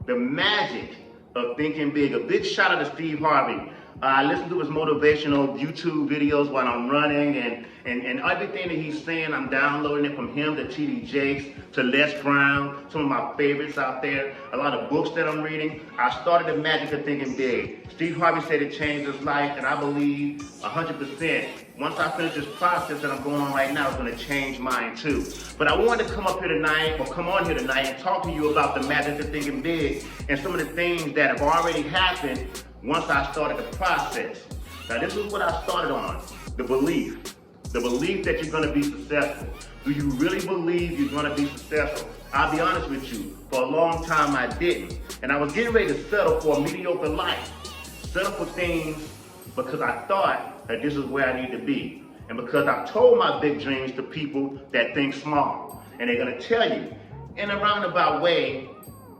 The magic of thinking big. A big shout out to Steve Harvey. I listen to his motivational YouTube videos while I'm running, and everything that he's saying, I'm downloading it from him to T.D. Jakes to Les Brown, some of my favorites out there, a lot of books that I'm reading. I started the magic of thinking big. Steve Harvey said it changed his life, and I believe 100%. Once I finish this process that I'm going on right now, it's going to change mine too. But I wanted to come on here tonight and talk to you about the magic of thinking big and some of the things that have already happened once I started the process. Now this is what I started on, the belief that you're gonna be successful. Do you really believe you're gonna be successful? I'll be honest with you, for a long time I didn't. And I was getting ready to settle for a mediocre life. Settle for things because I thought that this is where I need to be. And because I told my big dreams to people that think small. And they're gonna tell you, in a roundabout way,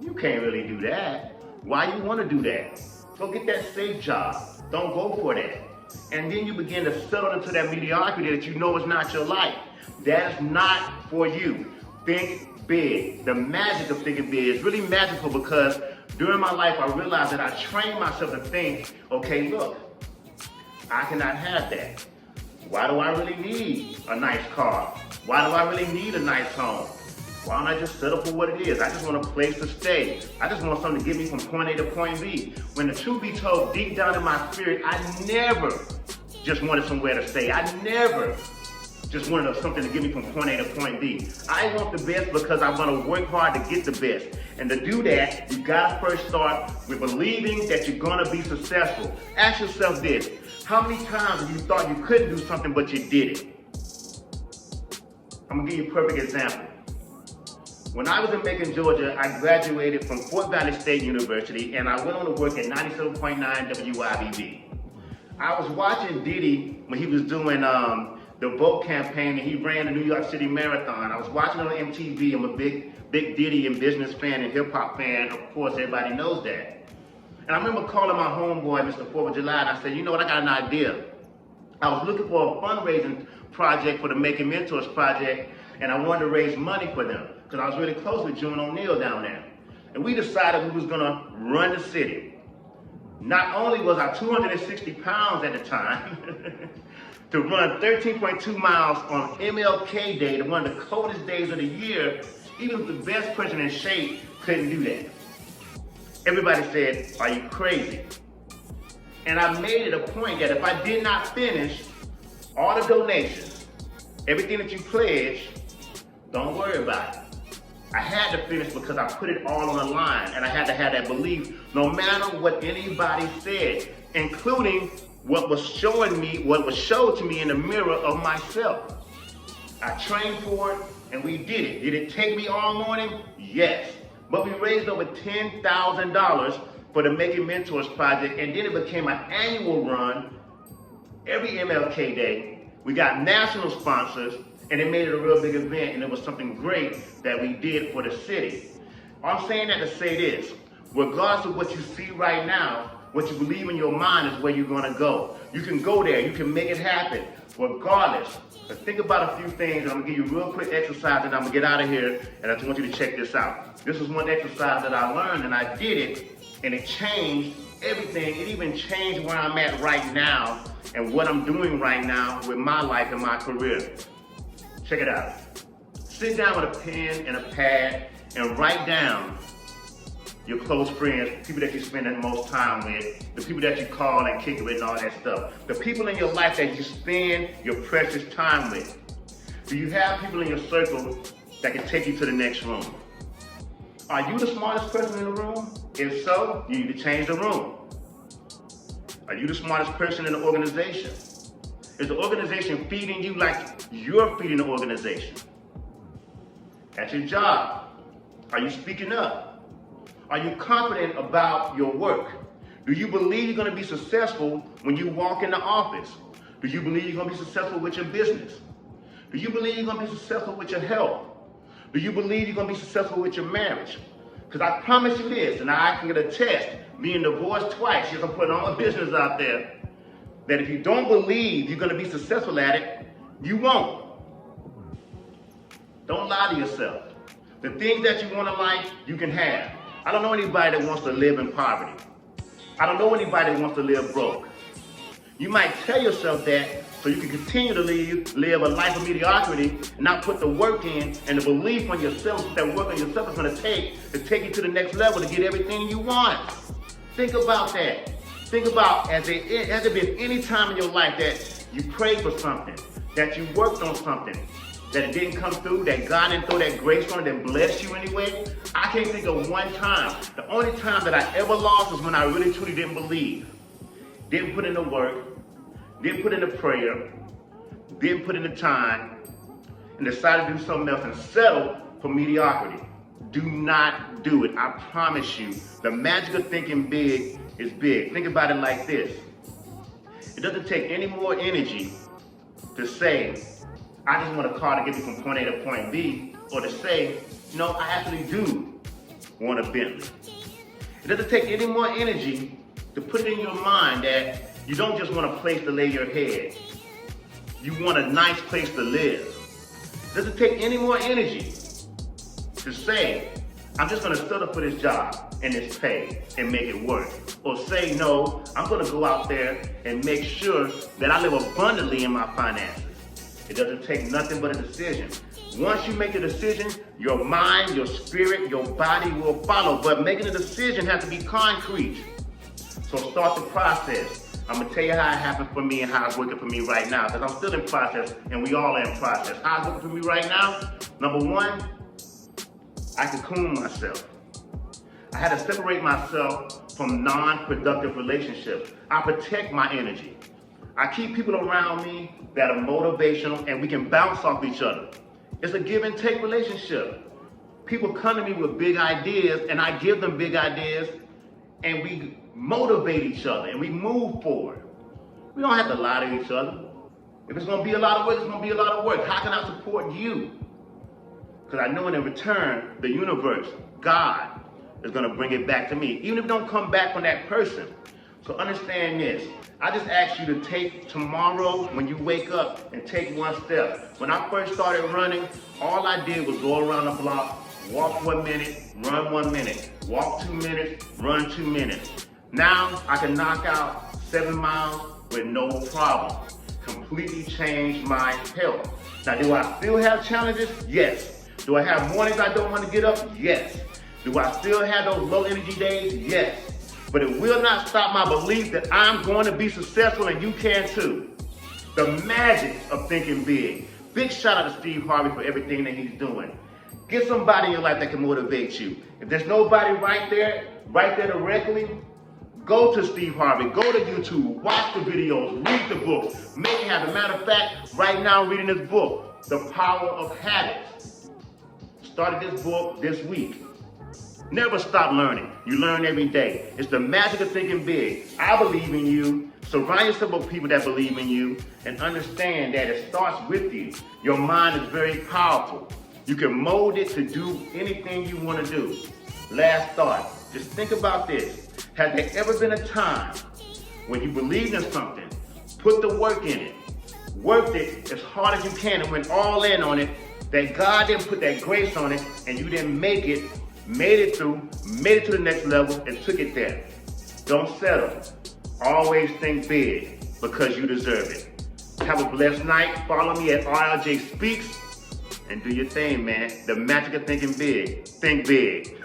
you can't really do that. Why you wanna do that? Go get that safe job. Don't go for that. And then you begin to settle into that mediocrity that you know is not your life. That is not for you. Think big. The magic of thinking big is really magical because during my life I realized that I trained myself to think, okay, look, I cannot have that. Why do I really need a nice car? Why do I really need a nice home? Why don't I just settle for what it is? I just want a place to stay. I just want something to get me from point A to point B. When the truth be told, deep down in my spirit, I never just wanted somewhere to stay. I never just wanted something to get me from point A to point B. I want the best because I want to work hard to get the best. And to do that, you gotta first start with believing that you're gonna be successful. Ask yourself this, how many times have you thought you couldn't do something but you did it? I'm gonna give you a perfect example. When I was in Macon, Georgia, I graduated from Fort Valley State University and I went on to work at 97.9 WYBB. I was watching Diddy when he was doing the Vote campaign and he ran the New York City Marathon. I was watching it on MTV. I'm a big Diddy and business fan and hip hop fan. Of course, everybody knows that. And I remember calling my homeboy, Mr. 4th of July, and I said, you know what, I got an idea. I was looking for a fundraising project for the Making Mentors project and I wanted to raise money for them because I was really close with June O'Neill down there. And we decided we was gonna run the city. Not only was I 260 pounds at the time, to run 13.2 miles on MLK Day, one of the coldest days of the year, even the best person in shape couldn't do that. Everybody said, are you crazy? And I made it a point that if I did not finish all the donations, everything that you pledged, don't worry about it. I had to finish because I put it all on the line and I had to have that belief no matter what anybody said, including what was showed to me in the mirror of myself. I trained for it and we did it. Did it take me all morning? Yes. But we raised over $10,000 for the Making Mentors project and then it became an annual run every MLK Day. We got national sponsors and it made it a real big event and it was something great that we did for the city. I'm saying that to say this, regardless of what you see right now, what you believe in your mind is where you're gonna go. You can go there, you can make it happen, regardless. But think about a few things and I'm gonna give you a real quick exercise and I'm gonna get out of here and I just want you to check this out. This is one exercise that I learned and I did it and it changed everything. It even changed where I'm at right now and what I'm doing right now with my life and my career. Check it out. Sit down with a pen and a pad and write down your close friends, people that you spend the most time with, the people that you call and kick it with and all that stuff. The people in your life that you spend your precious time with. Do you have people in your circle that can take you to the next room? Are you the smartest person in the room? If so, you need to change the room. Are you the smartest person in the organization? Is the organization feeding you like you're feeding the organization? At your job, are you speaking up? Are you confident about your work? Do you believe you're gonna be successful when you walk in the office? Do you believe you're gonna be successful with your business? Do you believe you're gonna be successful with your health? Do you believe you're gonna be successful with your marriage? Because I promise you this, and I can attest, being divorced twice, yes, I'm putting all the business out there, that if you don't believe you're gonna be successful at it, you won't. Don't lie to yourself. The things that you want in life, you can have. I don't know anybody that wants to live in poverty. I don't know anybody that wants to live broke. You might tell yourself that so you can continue to live a life of mediocrity and not put the work in and the belief on yourself that work on yourself is going to take you to the next level to get everything you want. Think about that. Think about, has there been any time in your life that you prayed for something, that you worked on something, that it didn't come through, that God didn't throw that grace on it and bless you anyway? I can't think of one time. The only time that I ever lost was when I really truly didn't believe. Didn't put in the work, didn't put in the prayer, didn't put in the time, and decided to do something else and settle for mediocrity. Do not do it. I promise you, the magic of thinking big is big. Think about it like this. It doesn't take any more energy to say, I just want a car to get me from point A to point B, or to say, I actually do want a Bentley. It doesn't take any more energy to put it in your mind that you don't just want a place to lay your head. You want a nice place to live. It doesn't take any more energy to say, I'm just going to settle for this job and this pay and make it work. Or say, no, I'm going to go out there and make sure that I live abundantly in my finances. It doesn't take nothing but a decision. Once you make a decision, your mind, your spirit, your body will follow. But making a decision has to be concrete. So start the process. I'm going to tell you how it happened for me and how it's working for me right now. Because I'm still in process and we all are in process. How it's working for me right now? Number one, I cocoon myself. I had to separate myself from non-productive relationships. I protect my energy. I keep people around me that are motivational and we can bounce off each other. It's a give and take relationship. People come to me with big ideas and I give them big ideas and we motivate each other and we move forward. We don't have to lie to each other. If it's going to be a lot of work, it's going to be a lot of work. How can I support you? Because I know in return, the universe, God, is going to bring it back to me, even if it don't come back from that person. So understand this. I just ask you to take tomorrow when you wake up and take one step. When I first started running, all I did was go around the block, walk 1 minute, run 1 minute, walk 2 minutes, run 2 minutes. Now I can knock out 7 miles with no problem. Completely changed my health. Now, do I still have challenges? Yes. Do I have mornings I don't want to get up? Yes. Do I still have those low energy days? Yes. But it will not stop my belief that I'm going to be successful and you can too. The magic of thinking big. Big shout out to Steve Harvey for everything that he's doing. Get somebody in your life that can motivate you. If there's nobody right there directly, go to Steve Harvey, go to YouTube, watch the videos, read the book, make it happen. Matter of fact, right now I'm reading this book, The Power of Habits. Started this book this week. Never stop learning. You learn every day. It's the magic of thinking big. I believe in you. Surround yourself with people that believe in you and understand that it starts with you. Your mind is very powerful. You can mold it to do anything you want to do. Last thought, just think about this. Has there ever been a time when you believed in something, put the work in it, worked it as hard as you can and went all in on it, that God didn't put that grace on it and you didn't make it, made it through, made it to the next level and took it there? Don't settle. Always think big because you deserve it. Have a blessed night. Follow me at RLJ Speaks and do your thing, man. The magic of thinking big. Think big.